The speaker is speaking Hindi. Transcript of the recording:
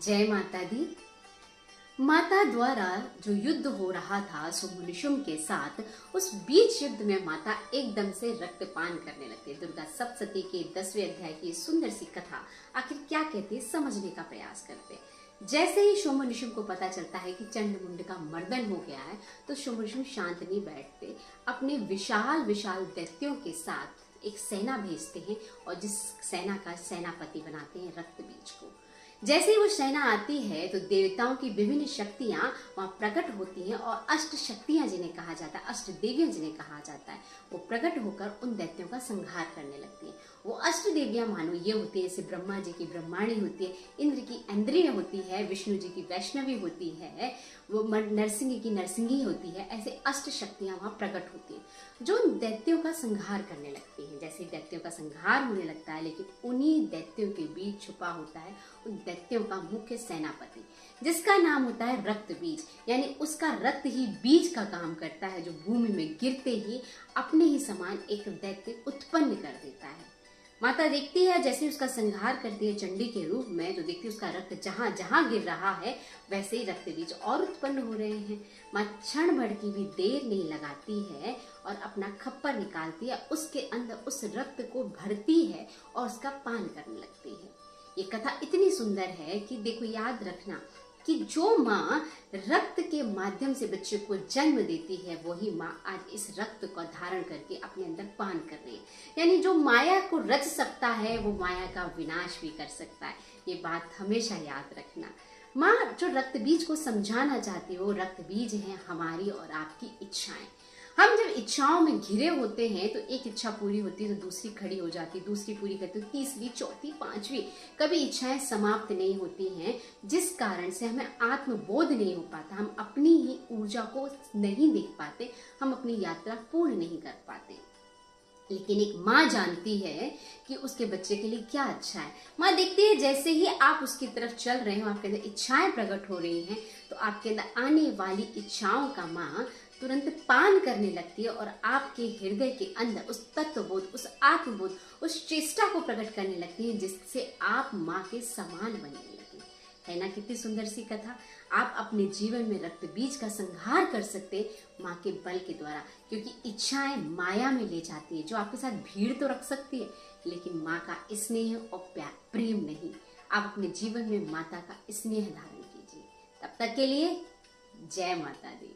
जय माता दी। माता द्वारा जो युद्ध हो रहा था शुंभ के साथ, उस बीच युद्ध में माता एकदम से रक्तपान करने लगती। दुर्गा सप्तशती के 10वें अध्याय की सुंदर सी कथा आखिर क्या कहती है समझने का प्रयास करते। जैसे ही शुंभ को पता चलता है कि चंडमुंड का मर्दन हो गया है, तो शुंभ शांत नहीं बैठते, अपने विशाल विशाल दैत्यों के साथ एक सेना भेजते हैं और जिस सेना का सेनापति बनाते हैं रक्तबीज को। जैसे ही वो सेना आती है तो देवताओं की विभिन्न शक्तियां वहां प्रकट होती हैं और अष्ट शक्तियां जिन्हें कहा जाता है, अष्ट देवियां जिन्हें कहा जाता है, वो प्रकट होकर उन दैत्यों का संहार करने लगती हैं। वो अष्ट देवियां मानो ये होती है, जैसे ब्रह्मा जी की ब्रह्माणी होती है, इंद्र की इंद्रिय होती है, विष्णु जी की वैष्णवी होती है, वो नरसिंह की नरसिंही होती है। ऐसे अष्ट शक्तियां वहां प्रकट होती हैं जो उन दैत्यों का संहार करने लगती हैं। जैसे दैत्यों का संहार होने लगता है, लेकिन उन्हीं दैत्यों के बीच छुपा होता है उन दैत्यों का मुख्य सेनापति, जिसका नाम होता है रक्तबीज। यानी उसका रक्त ही बीज का काम करता है, जो भूमि में गिरते ही अपने ही समान एक दैत्य उत्पन्न कर देता है। माता देखती है जैसे उसका संहार करती है चंडी के रूप में, तो देखती है उसका रक्त जहां जहां गिर रहा है वैसे ही रक्त बीज और उत्पन्न हो रहे हैं। माँ क्षण भर की भी देर नहीं लगाती है और अपना खप्पर निकालती है, उसके अंदर उस रक्त को भरती है और उसका पान करने लगती है। ये कथा इतनी सुंदर है कि देखो, याद रखना कि जो माँ रक्त के माध्यम से बच्चे को जन्म देती है, वही माँ आज इस रक्त को धारण करके अपने अंदर पान कर रही है। यानी जो माया को रच सकता है वो माया का विनाश भी कर सकता है। ये बात हमेशा याद रखना। माँ जो रक्त बीज को समझाना चाहती है, वो रक्त बीज है हमारी और आपकी इच्छाएं। हम जब इच्छाओं में घिरे होते हैं तो एक इच्छा पूरी होती है तो दूसरी खड़ी हो जाती है, दूसरी पूरी करती है, तीसरी, चौथी, पांचवी, कभी इच्छाएं समाप्त नहीं होती हैं, जिस कारण से हमें आत्मबोध नहीं हो पाता, हम अपनी ही ऊर्जा को नहीं देख पाते, हम अपनी यात्रा पूर्ण नहीं कर पाते। लेकिन एक माँ जानती है कि उसके बच्चे के लिए क्या अच्छा है। माँ देखती है जैसे ही आप उसकी तरफ चल रहे हो, आपके अंदर इच्छाएं प्रकट हो रही हैं, तो आपके अंदर आने वाली इच्छाओं का माँ तुरंत पान करने लगती है और आपके हृदय के अंदर उस तत्वबोध, उस आत्मबोध, उस चेष्टा को प्रकट करने लगती है, जिससे आप माँ के समान बनने लगे। है ना कितनी सुंदर सी कथा। आप अपने जीवन में रक्त बीज का संहार कर सकते माँ के बल के द्वारा, क्योंकि इच्छाएं माया में ले जाती है, जो आपके साथ भीड़ तो रख सकती है, लेकिन माँ का स्नेह और प्रेम नहीं। आप अपने जीवन में माता का स्नेह धारण कीजिए। तब तक के लिए जय माता दी।